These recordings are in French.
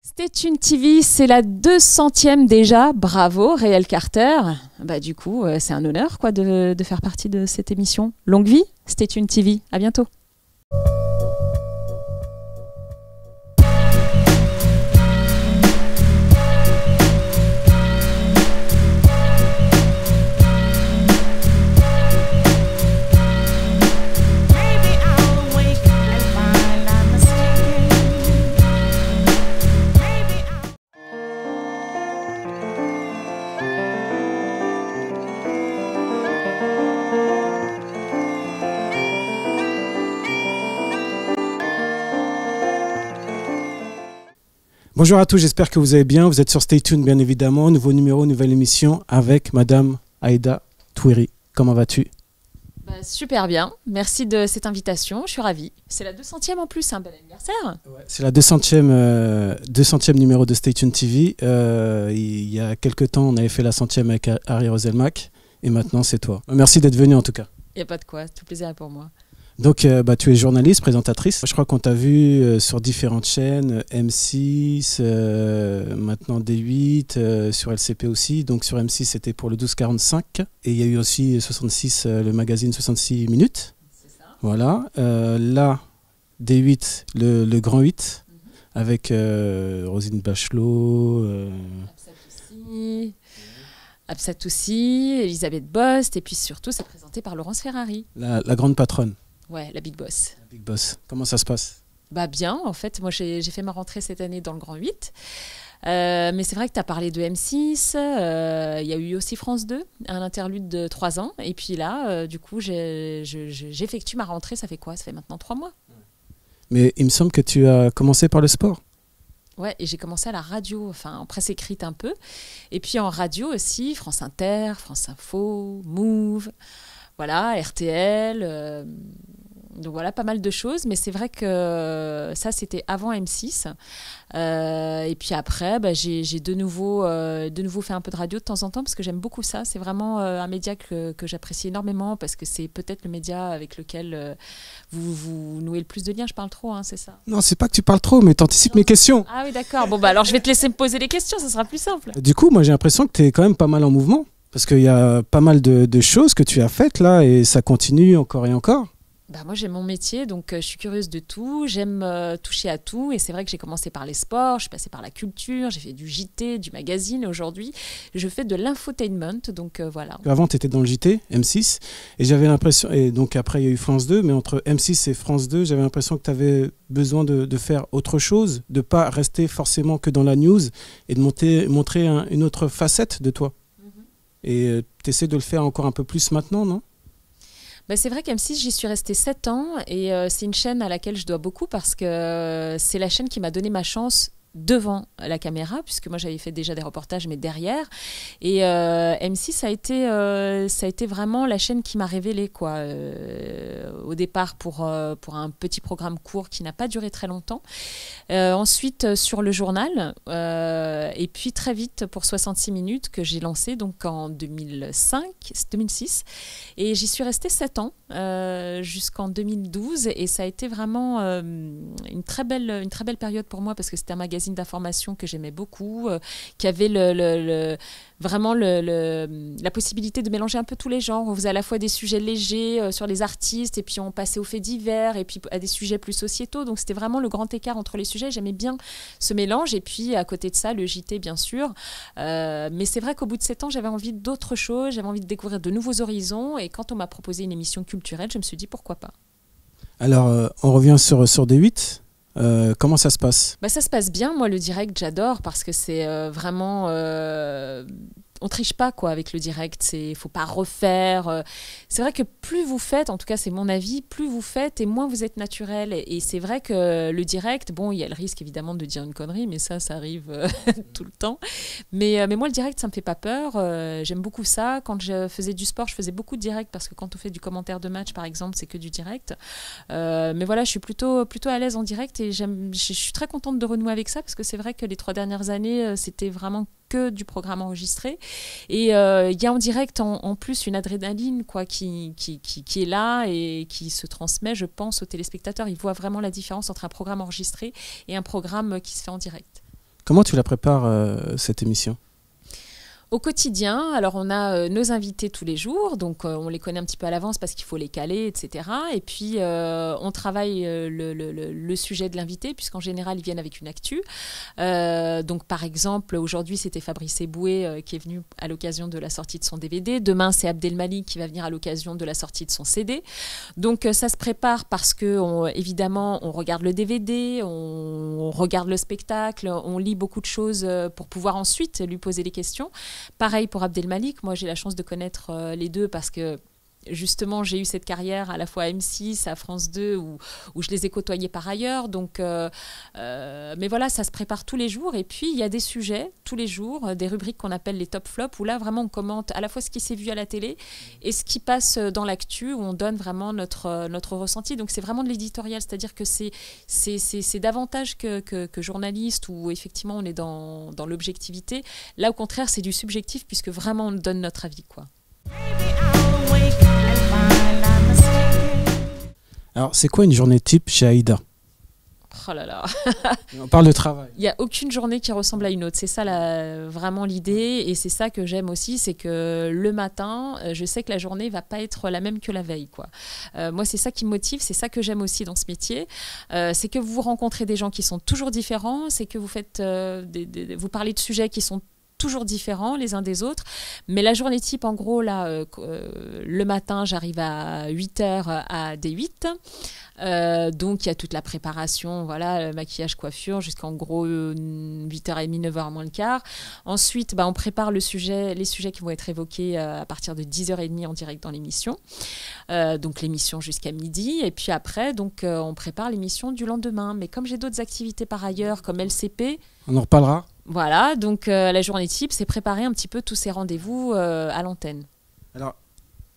Stay Tuned TV, c'est la 200e déjà. Bravo, Réal Carter. Du coup, c'est un honneur de faire partie de cette émission. Longue vie, Stay Tuned TV. À bientôt. Bonjour à tous, j'espère que vous allez bien. Vous êtes sur Stay Tuned, bien évidemment. Nouveau numéro, nouvelle émission avec Madame Aïda Touiri. Comment vas-tu? Super bien, merci de cette invitation, je suis ravie. C'est la 200e en plus, un bel anniversaire. Ouais, c'est la 200e numéro de Stay Tuned TV. Il y a quelques temps, on avait fait la 100e avec Harry Roselmack. Et maintenant, c'est toi. Merci d'être venu en tout cas. Il n'y a pas de quoi, tout plaisir pour moi. Donc, tu es journaliste, présentatrice. Je crois qu'on t'a vu sur différentes chaînes, M6, maintenant D8, sur LCP aussi. Donc, sur M6, c'était pour le 12-45. Et il y a eu aussi 66, le magazine 66 minutes. C'est ça. Voilà. Là, D8, le grand 8, avec Roselyne Bachelot. Absatoussi, Elisabeth Bost. Et puis surtout, c'est présenté par Laurence Ferrari. La grande patronne. Ouais, la Big Boss. La Big Boss. Comment ça se passe? Bien, en fait, moi j'ai fait ma rentrée cette année dans le Grand 8. Mais c'est vrai que tu as parlé de M6, il y a eu aussi France 2, un interlude de 3 ans. Et puis là, du coup, j'effectue ma rentrée, ça fait quoi? Ça fait maintenant 3 mois. Mais il me semble que tu as commencé par le sport. Ouais, et j'ai commencé à la radio, enfin en presse écrite un peu. Et puis en radio aussi, France Inter, France Info, Move, voilà, RTL... Donc voilà, pas mal de choses, mais c'est vrai que ça, c'était avant M6. Et puis après, j'ai de nouveau fait un peu de radio de temps en temps, parce que j'aime beaucoup ça. C'est vraiment un média que j'apprécie énormément, parce que c'est peut-être le média avec lequel vous nouez le plus de liens. Je parle trop, hein, c'est ça? Non, c'est pas que tu parles trop, mais tu anticipes mes questions. Ah oui, d'accord. Bon, alors je vais te laisser me poser les questions, ça sera plus simple. Du coup, moi, j'ai l'impression que tu es quand même pas mal en mouvement, parce qu'il y a pas mal de choses que tu as faites là, et ça continue encore et encore. Moi, j'aime mon métier, donc je suis curieuse de tout. J'aime toucher à tout. Et c'est vrai que j'ai commencé par les sports, je suis passée par la culture, j'ai fait du JT, du magazine. Et aujourd'hui, je fais de l'infotainment. Donc voilà. Avant, tu étais dans le JT, M6. Et j'avais l'impression, et donc après, il y a eu France 2. Mais entre M6 et France 2, j'avais l'impression que tu avais besoin de faire autre chose, de ne pas rester forcément que dans la news et de montrer une autre facette de toi. Et tu essaies de le faire encore un peu plus maintenant, non? C'est vrai qu'M6, j'y suis restée 7 ans et c'est une chaîne à laquelle je dois beaucoup parce que c'est la chaîne qui m'a donné ma chance devant la caméra, puisque moi j'avais fait déjà des reportages mais derrière, et M6 ça a été vraiment la chaîne qui m'a révélée au départ pour un petit programme court qui n'a pas duré très longtemps, ensuite sur le journal, et puis très vite pour 66 minutes que j'ai lancé donc en 2006, et j'y suis restée 7 ans jusqu'en 2012, et ça a été vraiment une très belle période pour moi, parce que c'était un magazine d'information que j'aimais beaucoup, qui avait vraiment la possibilité de mélanger un peu tous les genres. On faisait à la fois des sujets légers sur les artistes, et puis on passait aux faits divers, et puis à des sujets plus sociétaux. Donc c'était vraiment le grand écart entre les sujets. J'aimais bien ce mélange, et puis à côté de ça, le JT bien sûr. Mais c'est vrai qu'au bout de 7 ans, j'avais envie d'autre chose, j'avais envie de découvrir de nouveaux horizons, et quand on m'a proposé une émission culturelle, je me suis dit pourquoi pas. Alors, on revient sur D8. Comment ça se passe? Ça se passe bien. Moi, le direct, j'adore, parce que c'est vraiment... on triche pas avec le direct, il faut pas refaire. C'est vrai que plus vous faites, en tout cas c'est mon avis, plus vous faites et moins vous êtes naturel. Et c'est vrai que le direct, il y a le risque évidemment de dire une connerie, mais ça arrive tout le temps. Mais moi le direct, ça me fait pas peur. J'aime beaucoup ça. Quand je faisais du sport, je faisais beaucoup de direct, parce que quand on fait du commentaire de match par exemple, c'est que du direct. Mais voilà, je suis plutôt à l'aise en direct, et je suis très contente de renouer avec ça, parce que c'est vrai que les 3 dernières années, c'était vraiment que du programme enregistré, et il y a en direct en plus une adrénaline qui est là et qui se transmet, je pense, aux téléspectateurs. Ils voient vraiment la différence entre un programme enregistré et un programme qui se fait en direct. Comment tu la prépares, cette émission ? Au quotidien, alors on a nos invités tous les jours, donc on les connaît un petit peu à l'avance parce qu'il faut les caler, etc. Et puis on travaille le sujet de l'invité, puisqu'en général ils viennent avec une actu. Donc par exemple, aujourd'hui c'était Fabrice Eboué qui est venu à l'occasion de la sortie de son DVD. Demain c'est Abdelmalik qui va venir à l'occasion de la sortie de son CD. Donc ça se prépare parce que évidemment on regarde le DVD, on regarde le spectacle, on lit beaucoup de choses pour pouvoir ensuite lui poser des questions. Pareil pour Abdelmalik, moi j'ai la chance de connaître les deux parce que justement j'ai eu cette carrière à la fois à M6, à France 2 où je les ai côtoyés par ailleurs. Donc, mais voilà, ça se prépare tous les jours et puis il y a des sujets tous les jours, des rubriques qu'on appelle les top flops où là vraiment on commente à la fois ce qui s'est vu à la télé et ce qui passe dans l'actu où on donne vraiment notre ressenti. Donc c'est vraiment de l'éditorial, c'est-à-dire que c'est davantage que journaliste où effectivement on est dans l'objectivité. Là au contraire c'est du subjectif puisque vraiment on donne notre avis, quoi. Alors, c'est quoi une journée type chez Aïda ? Oh là là. On parle de travail. Il n'y a aucune journée qui ressemble à une autre. C'est ça vraiment l'idée. Et c'est ça que j'aime aussi, c'est que le matin, je sais que la journée ne va pas être la même que la veille, quoi. Moi, c'est ça qui me motive, c'est ça que j'aime aussi dans ce métier. C'est que vous rencontrez des gens qui sont toujours différents, c'est que vous faites, vous parlez de sujets qui sont toujours différents les uns des autres, mais la journée type en gros là, le matin j'arrive à 8h à D8, donc il y a toute la préparation, voilà, maquillage, coiffure jusqu'en gros 8h30, 9h moins le quart. Ensuite on prépare les sujets qui vont être évoqués à partir de 10h30 en direct dans l'émission, donc l'émission jusqu'à midi, et puis après donc on prépare l'émission du lendemain. Mais comme j'ai d'autres activités par ailleurs comme LCP, on en reparlera. Voilà, donc la journée type, c'est préparer un petit peu tous ces rendez-vous à l'antenne. Alors,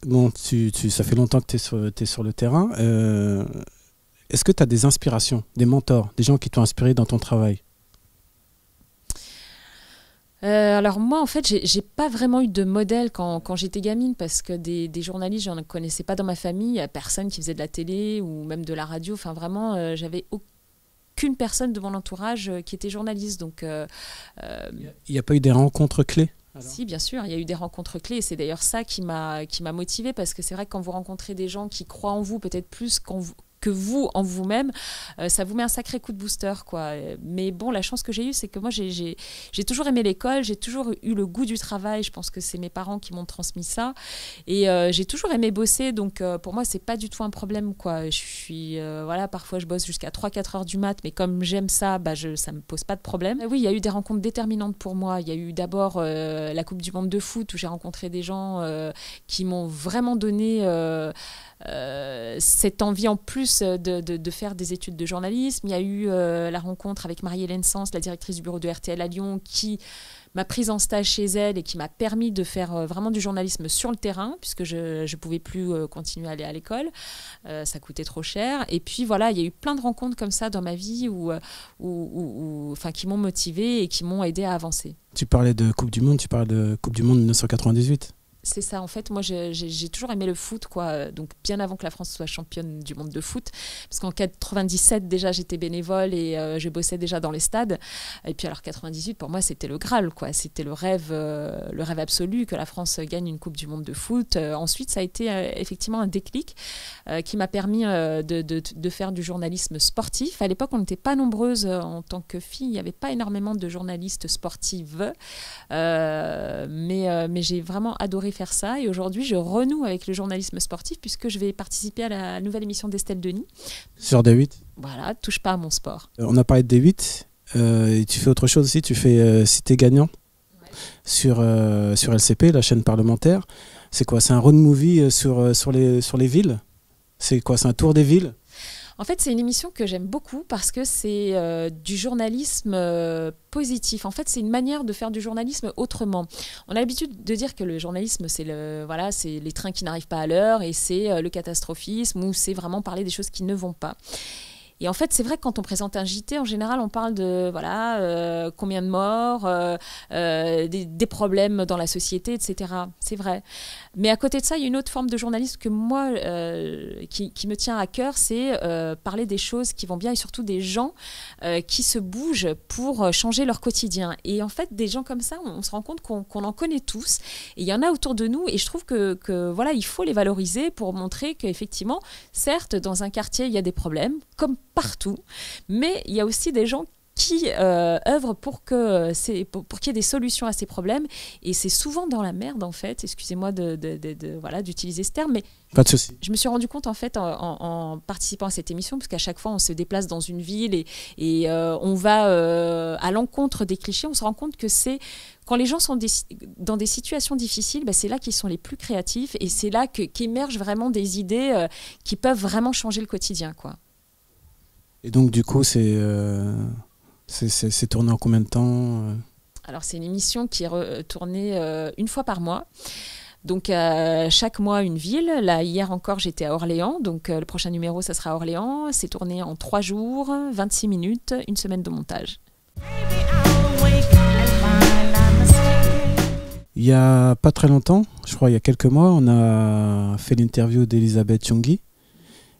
bon, ça fait longtemps que tu es sur le terrain. Est-ce que tu as des inspirations, des mentors, des gens qui t'ont inspiré dans ton travail ? Alors moi, en fait, j'ai pas vraiment eu de modèle quand j'étais gamine parce que des journalistes, j'en connaissais pas dans ma famille. Il y a personne qui faisait de la télé ou même de la radio. Enfin, vraiment, j'avais aucune personne de mon entourage qui était journaliste. Donc, il n'y a pas eu des rencontres clés ? Alors. Si, bien sûr, il y a eu des rencontres clés et c'est d'ailleurs ça qui m'a motivée parce que c'est vrai que quand vous rencontrez des gens qui croient en vous peut-être plus que vous en vous-même, ça vous met un sacré coup de booster, quoi. Mais bon, la chance que j'ai eue, c'est que moi, j'ai toujours aimé l'école, j'ai toujours eu le goût du travail. Je pense que c'est mes parents qui m'ont transmis ça. Et j'ai toujours aimé bosser, donc pour moi, c'est pas du tout un problème, quoi. Je suis, voilà, parfois je bosse jusqu'à 3-4 heures du mat, mais comme j'aime ça, ça me pose pas de problème. Oui, il y a eu des rencontres déterminantes pour moi. Il y a eu d'abord la Coupe du Monde de foot, où j'ai rencontré des gens qui m'ont vraiment donné cette envie en plus de faire des études de journalisme. Il y a eu la rencontre avec Marie-Hélène Sens, la directrice du bureau de RTL à Lyon, qui m'a prise en stage chez elle et qui m'a permis de faire vraiment du journalisme sur le terrain, puisque je ne pouvais plus continuer à aller à l'école. Ça coûtait trop cher. Et puis voilà, il y a eu plein de rencontres comme ça dans ma vie qui m'ont motivée et qui m'ont aidée à avancer. Tu parlais de Coupe du Monde, tu parles de Coupe du Monde 1998 ? C'est ça, en fait, moi j'ai toujours aimé le foot, quoi. Donc bien avant que la France soit championne du monde de foot, parce qu'en 97 déjà j'étais bénévole et je bossais déjà dans les stades. Et puis alors 98 pour moi c'était le Graal, quoi. C'était le rêve absolu que la France gagne une Coupe du Monde de foot. Ensuite ça a été effectivement un déclic qui m'a permis de faire du journalisme sportif. À l'époque on n'était pas nombreuses en tant que filles, il n'y avait pas énormément de journalistes sportives, mais j'ai vraiment adoré faire ça et aujourd'hui je renoue avec le journalisme sportif puisque je vais participer à la nouvelle émission d'Estelle Denis. Sur D8 ? Voilà, touche pas à mon sport. On a parlé de D8 et tu fais autre chose aussi, tu fais Cité Gagnant sur LCP, la chaîne parlementaire. C'est quoi ? C'est un road movie sur les villes ? C'est quoi ? C'est un tour des villes ? En fait, c'est une émission que j'aime beaucoup parce que c'est du journalisme positif. En fait, c'est une manière de faire du journalisme autrement. On a l'habitude de dire que le journalisme, c'est les trains qui n'arrivent pas à l'heure et c'est le catastrophisme ou c'est vraiment parler des choses qui ne vont pas. Et en fait, c'est vrai que quand on présente un JT, en général, on parle de voilà, combien de morts, des problèmes dans la société, etc. C'est vrai. Mais à côté de ça, il y a une autre forme de journalisme que moi, qui me tient à cœur, c'est parler des choses qui vont bien et surtout des gens qui se bougent pour changer leur quotidien. Et en fait, des gens comme ça, on se rend compte qu'on en connaît tous. Et il y en a autour de nous. Et je trouve que voilà, il faut les valoriser pour montrer qu'effectivement, certes, dans un quartier, il y a des problèmes, comme partout. Mais il y a aussi des gens qui œuvrent pour qu'il y ait des solutions à ces problèmes. Et c'est souvent dans la merde, en fait. Excusez-moi voilà, d'utiliser ce terme, mais pas de souci. Je me suis rendu compte, en fait, en participant à cette émission, parce qu'à chaque fois, on se déplace dans une ville et on va à l'encontre des clichés. On se rend compte que c'est quand les gens sont dans des situations difficiles, c'est là qu'ils sont les plus créatifs et c'est là qu'émergent vraiment des idées qui peuvent vraiment changer le quotidien, quoi. Et donc, du coup, c'est tourné en combien de temps Alors, c'est une émission qui est tournée une fois par mois. Donc, chaque mois, une ville. Là, hier encore, j'étais à Orléans. Donc, le prochain numéro, ça sera à Orléans. C'est tourné en 3 jours, 26 minutes, une semaine de montage. Il n'y a pas très longtemps, je crois il y a quelques mois, on a fait l'interview d'Elisabeth Youngi.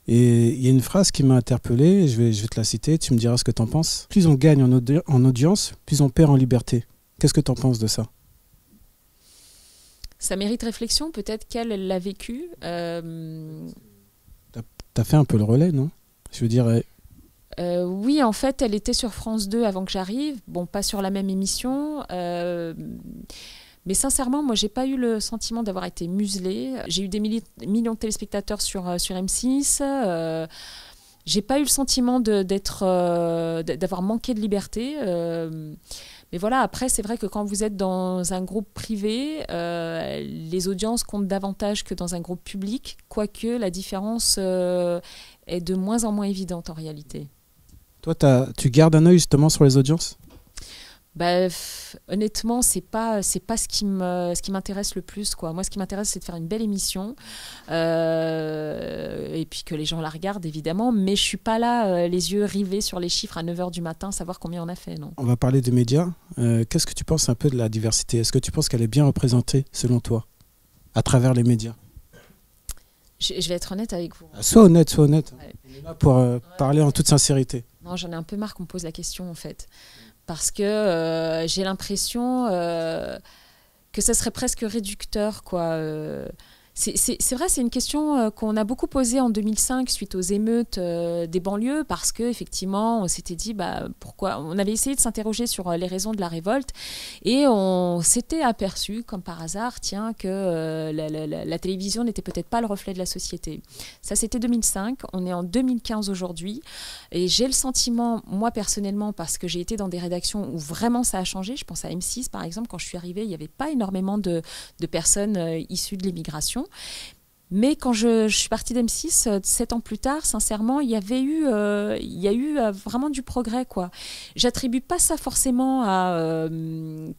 Et il y a une phrase qui m'a interpellé, je vais te la citer, tu me diras ce que tu en penses. Plus on gagne en audience, plus on perd en liberté. Qu'est-ce que tu en penses de ça ? Ça mérite réflexion, peut-être qu'elle l'a vécu. T'as fait un peu le relais, non ? Je veux dire... Oui, en fait, elle était sur France 2 avant que j'arrive. Bon, pas sur la même émission. Mais sincèrement, moi, j'ai pas eu le sentiment d'avoir été muselée. J'ai eu des millions de téléspectateurs sur M6. J'ai pas eu le sentiment d'avoir manqué de liberté. Mais voilà, après, c'est vrai que quand vous êtes dans un groupe privé, les audiences comptent davantage que dans un groupe public, quoique la différence est de moins en moins évidente en réalité. Toi, tu gardes un œil justement sur les audiences ? Honnêtement, c'est pas ce qui m'intéresse le plus, quoi. Moi, ce qui m'intéresse, c'est de faire une belle émission et puis que les gens la regardent, évidemment. Mais je suis pas là, les yeux rivés sur les chiffres à 9h du matin, savoir combien on a fait, non. On va parler des médias. Qu'est-ce que tu penses un peu de la diversité ? Est-ce que tu penses qu'elle est bien représentée, selon toi, à travers les médias ? Je vais être honnête avec vous. Sois honnête. Ouais. On est là pour parler Ouais. en toute sincérité. Non, j'en ai un peu marre qu'on me pose la question, en fait. Parce que j'ai l'impression que ça serait presque réducteur, quoi. C'est vrai, c'est une question qu'on a beaucoup posée en 2005 suite aux émeutes des banlieues parce qu'effectivement, on s'était dit pourquoi. On avait essayé de s'interroger sur les raisons de la révolte et on s'était aperçu, comme par hasard, que la télévision n'était peut-être pas le reflet de la société. Ça, c'était 2005. On est en 2015 aujourd'hui et j'ai le sentiment, moi personnellement, parce que j'ai été dans des rédactions où vraiment ça a changé. Je pense à M6, par exemple, quand je suis arrivée, il n'y avait pas énormément de personnes issues de l'immigration. Mais quand je suis partie d'M6, 7 ans plus tard, sincèrement, il y a eu vraiment du progrès, quoi. J'attribue pas ça forcément à, à une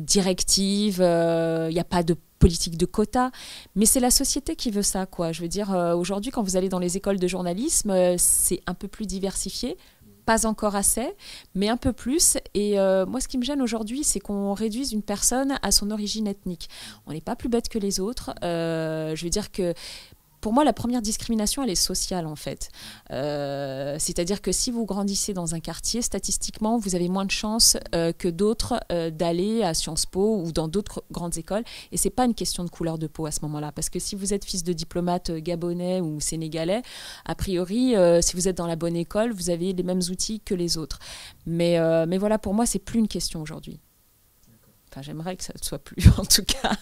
directive. Il n'y a pas de politique de quotas, mais c'est la société qui veut ça, quoi. Je veux dire, aujourd'hui, quand vous allez dans les écoles de journalisme, c'est un peu plus diversifié. Pas encore assez, mais un peu plus. Et moi, ce qui me gêne aujourd'hui, c'est qu'on réduise une personne à son origine ethnique. On n'est pas plus bête que les autres. Je veux dire que pour moi, la première discrimination, elle est sociale, en fait. C'est-à-dire que si vous grandissez dans un quartier, statistiquement, vous avez moins de chances que d'autres d'aller à Sciences Po ou dans d'autres grandes écoles. Et ce n'est pas une question de couleur de peau à ce moment-là. Parce que si vous êtes fils de diplomate gabonais ou sénégalais, a priori, si vous êtes dans la bonne école, vous avez les mêmes outils que les autres. Mais voilà, pour moi, ce n'est plus une question aujourd'hui. Enfin, j'aimerais que ça ne soit plus, en tout cas.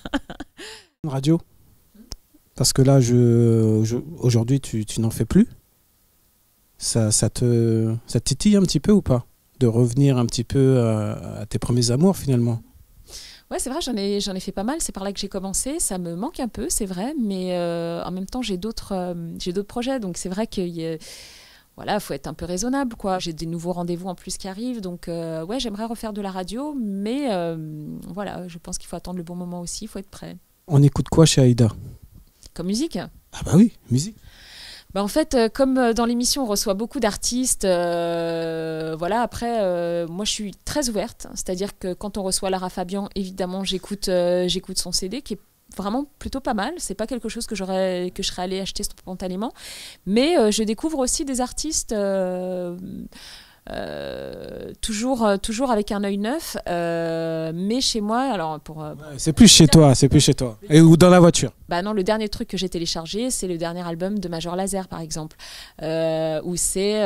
Radio ? Parce que là, aujourd'hui, tu n'en fais plus. Ça te titille un petit peu ou pas ? De revenir un petit peu à tes premiers amours, finalement. Ouais, c'est vrai, j'en ai fait pas mal. C'est par là que j'ai commencé. Ça me manque un peu, c'est vrai. Mais en même temps, j'ai d'autres projets. Donc, c'est vrai qu'il voilà, faut être un peu raisonnable, quoi. J'ai des nouveaux rendez-vous en plus qui arrivent. Donc, ouais, j'aimerais refaire de la radio. Mais voilà, je pense qu'il faut attendre le bon moment aussi. Il faut être prêt. On écoute quoi chez Aïda ? Comme musique ? Ah bah oui, musique. Bah, en fait, comme dans l'émission, on reçoit beaucoup d'artistes. Voilà, après, moi, je suis très ouverte. C'est-à-dire que quand on reçoit Lara Fabian, évidemment, j'écoute son CD qui est vraiment plutôt pas mal. C'est pas quelque chose que je serais allée acheter spontanément. Mais je découvre aussi des artistes. Toujours avec un œil neuf, mais chez moi, alors C'est plus chez toi, c'est plus chez toi. Et ou dans la voiture. bah non, le dernier truc que j'ai téléchargé, c'est le dernier album de Major Lazer, par exemple, où c'est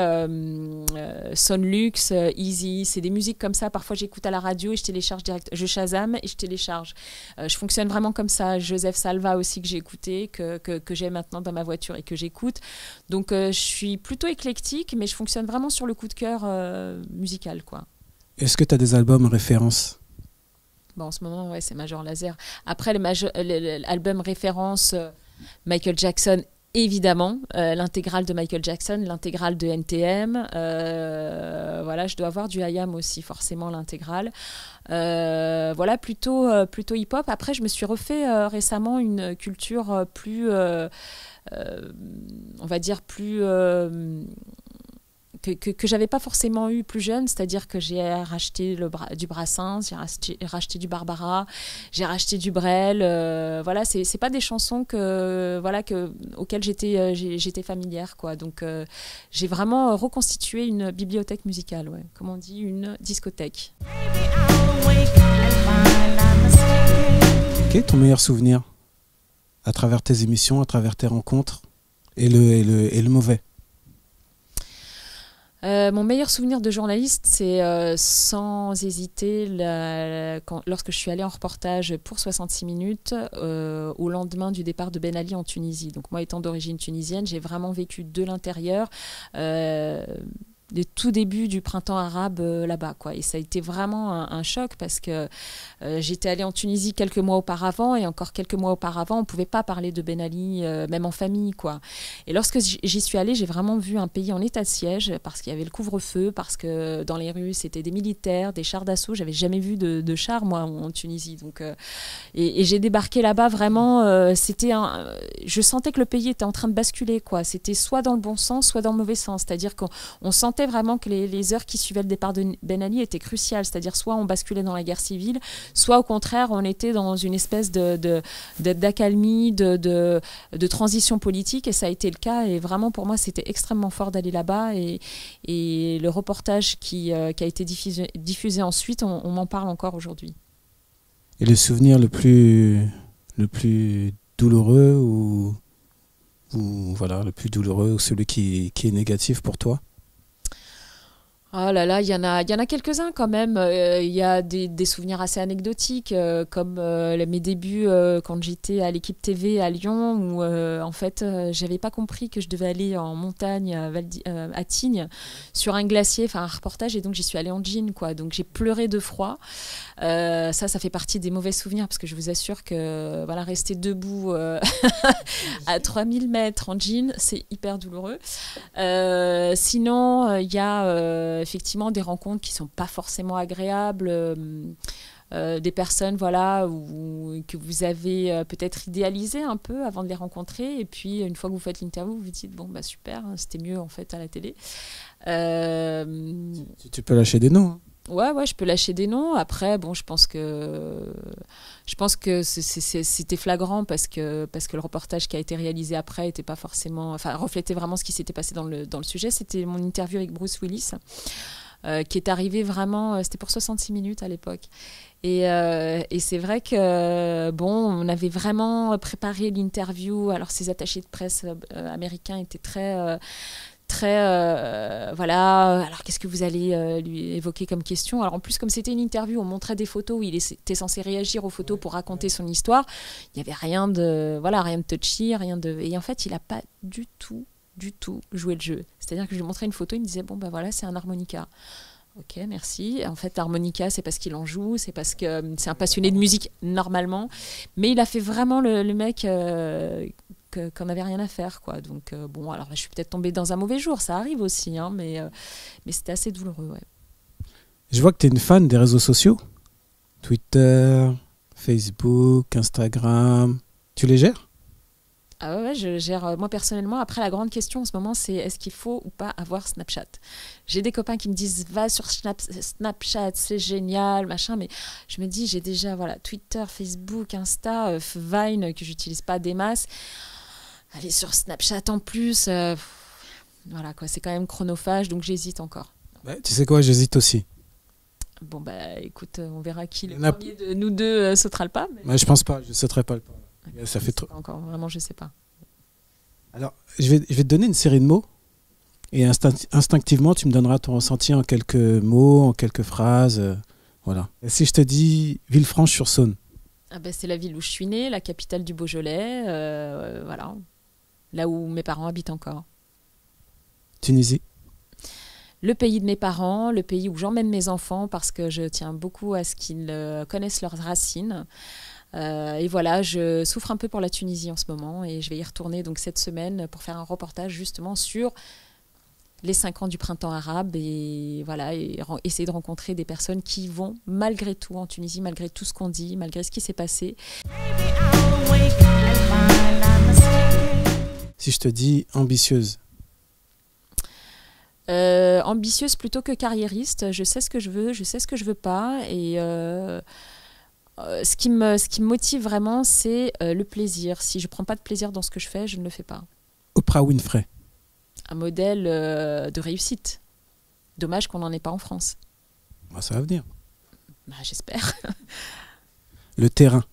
Sonlux, Easy, c'est des musiques comme ça. Parfois, j'écoute à la radio et je télécharge direct, je Shazam et je télécharge. Je fonctionne vraiment comme ça. Joseph Salva aussi que j'ai écouté, que j'ai maintenant dans ma voiture et que j'écoute. Donc, je suis plutôt éclectique, mais je fonctionne vraiment sur le coup de cœur musical, quoi. Est-ce que tu as des albums références? Bon, en ce moment, ouais, c'est Major Lazer. Après, l'album référence Michael Jackson, évidemment, l'intégrale de Michael Jackson, l'intégrale de NTM. Voilà, je dois avoir du IAM aussi, forcément, l'intégrale. Voilà, plutôt hip-hop. Après, je me suis refait récemment une culture plus, on va dire, plus... que j'avais pas forcément eu plus jeune, c'est-à-dire que j'ai racheté du Brassens, j'ai racheté du Barbara, j'ai racheté du Brel, voilà, c'est pas des chansons auxquelles j'étais familière, quoi. Donc j'ai vraiment reconstitué une bibliothèque musicale, ouais, comme on dit, une discothèque. Quel est ton meilleur souvenir à travers tes émissions, à travers tes rencontres, et le mauvais? Mon meilleur souvenir de journaliste, c'est sans hésiter lorsque je suis allée en reportage pour 66 minutes au lendemain du départ de Ben Ali en Tunisie. Donc moi, étant d'origine tunisienne, j'ai vraiment vécu de l'intérieur les tout débuts du printemps arabe là-bas, quoi. Et ça a été vraiment un choc parce que j'étais allée en Tunisie quelques mois auparavant et encore quelques mois auparavant, on ne pouvait pas parler de Ben Ali, même en famille, quoi. Et lorsque j'y suis allée, j'ai vraiment vu un pays en état de siège parce qu'il y avait le couvre-feu, parce que dans les rues, c'était des militaires, des chars d'assaut. J'avais jamais vu de chars, moi, en Tunisie. Donc, et j'ai débarqué là-bas, vraiment, je sentais que le pays était en train de basculer, quoi. C'était soit dans le bon sens, soit dans le mauvais sens. C'est-à-dire qu'on sentait vraiment que les heures qui suivaient le départ de Ben Ali étaient cruciales, c'est-à-dire soit on basculait dans la guerre civile, soit au contraire on était dans une espèce d'accalmie, de transition politique, et ça a été le cas, et vraiment pour moi c'était extrêmement fort d'aller là-bas, et le reportage qui a été diffusé ensuite, on m'en parle encore aujourd'hui. Et le souvenir le plus douloureux ou voilà, le plus douloureux, ou celui qui est négatif pour toi? Oh là là, il y en a quelques-uns quand même. Il y a des souvenirs assez anecdotiques, comme mes débuts quand j'étais à l'équipe TV à Lyon, où en fait, j'avais pas compris que je devais aller en montagne à Tignes sur un glacier, faire un reportage, et donc j'y suis allée en jean, quoi. Donc j'ai pleuré de froid. Ça fait partie des mauvais souvenirs, parce que je vous assure que voilà, rester debout à 3000 mètres en jean, c'est hyper douloureux. Sinon, il y a effectivement des rencontres qui sont pas forcément agréables, des personnes, voilà, que vous avez peut-être idéalisé un peu avant de les rencontrer, et puis une fois que vous faites l'interview, vous vous dites bon bah super, c'était mieux en fait à la télé. Tu peux lâcher des noms, hein. Ouais, je peux lâcher des noms. Après, bon, je pense que c'était flagrant parce que le reportage qui a été réalisé après était pas forcément, enfin, reflétait vraiment ce qui s'était passé dans le sujet. C'était mon interview avec Bruce Willis, qui est arrivé vraiment, c'était pour 66 minutes à l'époque. Et c'est vrai que bon, on avait vraiment préparé l'interview. Alors, ces attachés de presse américains étaient très voilà, alors qu'est-ce que vous allez lui évoquer comme question? Alors en plus, comme c'était une interview, on montrait des photos où il était censé réagir aux photos pour raconter son histoire. Il n'y avait rien de touchy, et en fait il n'a pas du tout joué le jeu. C'est-à-dire que je lui montrais une photo, il me disait bon ben voilà, c'est un harmonica. Ok, merci. En fait, l'harmonica, c'est parce qu'il en joue, c'est parce que c'est un passionné de musique normalement, mais il a fait vraiment le mec qu'on n'avait rien à faire, quoi. Donc bon, alors je suis peut-être tombée dans un mauvais jour, ça arrive aussi, hein, mais c'était assez douloureux, ouais. Je vois que tu es une fan des réseaux sociaux, Twitter, Facebook, Instagram. Tu les gères? Ah ouais, je gère, moi personnellement, après la grande question en ce moment, c'est est-ce qu'il faut ou pas avoir Snapchat? J'ai des copains qui me disent va sur Snapchat, c'est génial, machin, mais je me dis, j'ai déjà voilà, Twitter, Facebook, Insta, Vine, que j'utilise pas des masses. Aller sur Snapchat en plus, voilà quoi, c'est quand même chronophage, donc j'hésite encore. Ouais, tu sais quoi, j'hésite aussi. Bon bah écoute, on verra qui le Il y en a- premier de nous deux sautera le pas. Mais... Ouais, je pense pas, je ne sauterai pas le pas. Ça je fait sais trop. pas encore, vraiment, je sais pas. Alors, je vais te donner une série de mots et instinctivement, tu me donneras ton ressenti en quelques mots, en quelques phrases. Voilà. Et si je te dis Villefranche-sur-Saône, Ah ben, c'est la ville où je suis née, la capitale du Beaujolais, voilà, là où mes parents habitent encore. Tunisie, Le pays de mes parents, le pays où j'emmène mes enfants parce que je tiens beaucoup à ce qu'ils connaissent leurs racines. Et voilà, je souffre un peu pour la Tunisie en ce moment et je vais y retourner donc cette semaine pour faire un reportage justement sur les 5 ans du printemps arabe et voilà, et essayer de rencontrer des personnes qui vont malgré tout en Tunisie, malgré tout ce qu'on dit, malgré ce qui s'est passé. si je te dis ambitieuse, Ambitieuse plutôt que carriériste, je sais ce que je veux, je sais ce que je veux pas et ce qui me motive vraiment, c'est le plaisir. Si je prends pas de plaisir dans ce que je fais, je ne le fais pas. Oprah Winfrey, Un modèle de réussite. Dommage qu'on n'en ait pas en France. bah, ça va venir. Bah, j'espère. Le terrain,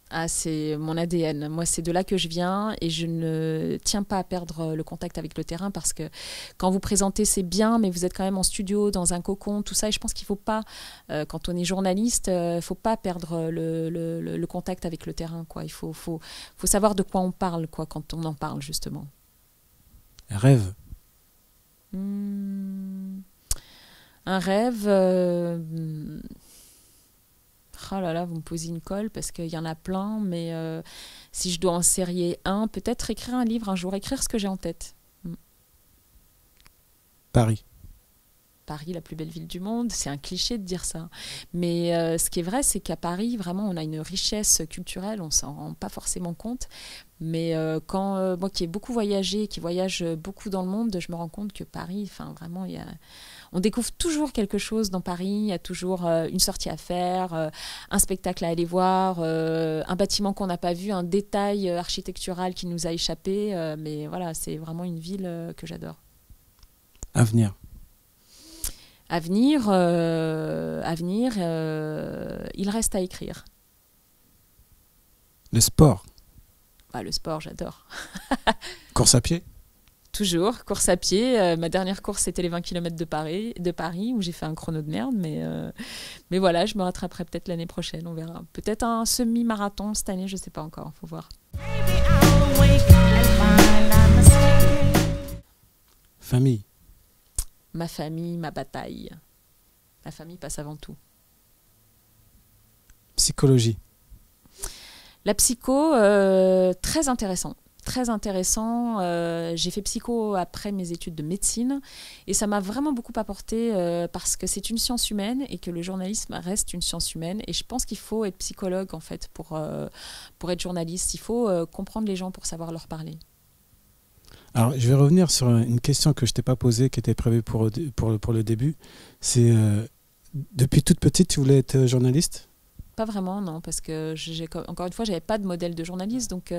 Ah, c'est mon ADN. Moi, c'est de là que je viens et je ne tiens pas à perdre le contact avec le terrain parce que quand vous présentez, c'est bien, mais vous êtes quand même en studio, dans un cocon, tout ça. Et je pense qu'il ne faut pas, quand on est journaliste, il ne faut pas perdre le contact avec le terrain, quoi. Il faut savoir de quoi on parle, quoi, quand on en parle, justement. rêve, Hmm. Un rêve. Oh là là, vous me posez une colle parce qu'il y en a plein, mais si je dois en serrer un, peut-être écrire un livre un jour, écrire ce que j'ai en tête. Paris, Paris, la plus belle ville du monde, c'est un cliché de dire ça. Mais ce qui est vrai, c'est qu'à Paris, vraiment, on a une richesse culturelle, on s'en rend pas forcément compte. Mais quand moi qui ai beaucoup voyagé, qui voyage beaucoup dans le monde, je me rends compte que Paris, enfin vraiment, on découvre toujours quelque chose dans Paris. Il y a toujours une sortie à faire, un spectacle à aller voir, un bâtiment qu'on n'a pas vu, un détail architectural qui nous a échappé. Mais voilà, c'est vraiment une ville que j'adore. avenir, Avenir, il reste à écrire. le sport, Ah, le sport, j'adore. course à pied, Toujours, course à pied. Ma dernière course, c'était les 20 km de Paris où j'ai fait un chrono de merde. Mais voilà, je me rattraperai peut-être l'année prochaine, on verra. Peut-être un semi-marathon cette année, je ne sais pas encore, faut voir. famille, Ma famille, ma bataille. La famille passe avant tout. psychologie, La psycho, très intéressant. Très intéressant. J'ai fait psycho après mes études de médecine et ça m'a vraiment beaucoup apporté parce que c'est une science humaine et que le journalisme reste une science humaine. Et je pense qu'il faut être psychologue en fait pour être journaliste. Il faut comprendre les gens pour savoir leur parler. Alors, je vais revenir sur une question que je t'ai pas posée, qui était prévue pour le début. C'est, depuis toute petite, tu voulais être journaliste? Pas vraiment, non, parce que encore une fois, j'avais pas de modèle de journaliste, donc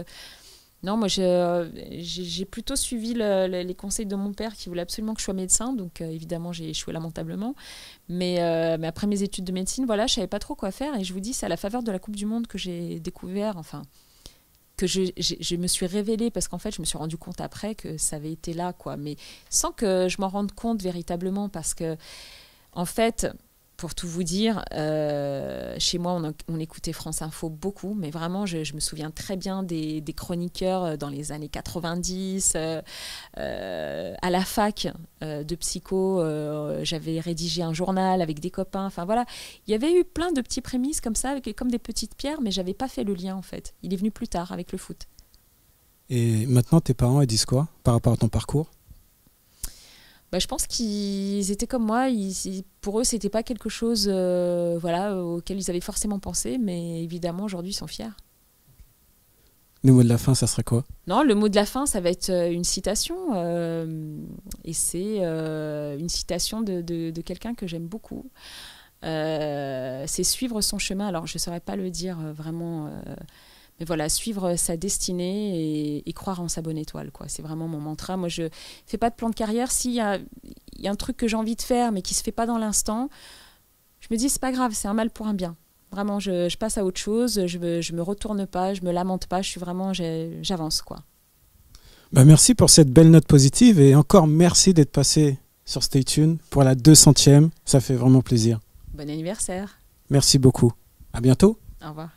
non, moi j'ai plutôt suivi les conseils de mon père qui voulait absolument que je sois médecin, donc évidemment j'ai échoué lamentablement. Mais après mes études de médecine, voilà, je savais pas trop quoi faire et je vous dis, c'est à la faveur de la Coupe du Monde que j'ai découvert, enfin, que je me suis révélée parce qu'en fait, je me suis rendu compte après que ça avait été là, quoi, mais sans que je m'en rende compte véritablement parce que en fait. Pour tout vous dire, chez moi, on écoutait France Info beaucoup, mais vraiment, je me souviens très bien des chroniqueurs dans les années 90. À la fac de psycho, j'avais rédigé un journal avec des copains. Enfin voilà, il y avait eu plein de petits prémices comme ça, comme des petites pierres, mais j'avais pas fait le lien en fait. Il est venu plus tard avec le foot. Et maintenant, tes parents, ils disent quoi par rapport à ton parcours? Bah, je pense qu'ils étaient comme moi. Pour eux, c'était pas quelque chose voilà, auquel ils avaient forcément pensé, mais évidemment, aujourd'hui, ils sont fiers. Le mot de la fin, ça serait quoi? Non, le mot de la fin, ça va être une citation. Et c'est une citation de quelqu'un que j'aime beaucoup. C'est suivre son chemin. Alors, je ne saurais pas le dire vraiment, mais voilà, suivre sa destinée et croire en sa bonne étoile, quoi. C'est vraiment mon mantra. Moi, je ne fais pas de plan de carrière. S'il y a un truc que j'ai envie de faire, mais qui ne se fait pas dans l'instant, je me dis, c'est pas grave, c'est un mal pour un bien. Vraiment, je passe à autre chose, je me retourne pas, je me lamente pas, j'avance, quoi. Bah, merci pour cette belle note positive et encore merci d'être passé sur Stay Tuned pour la 200e. Ça fait vraiment plaisir. Bon anniversaire. Merci beaucoup. À bientôt. Au revoir.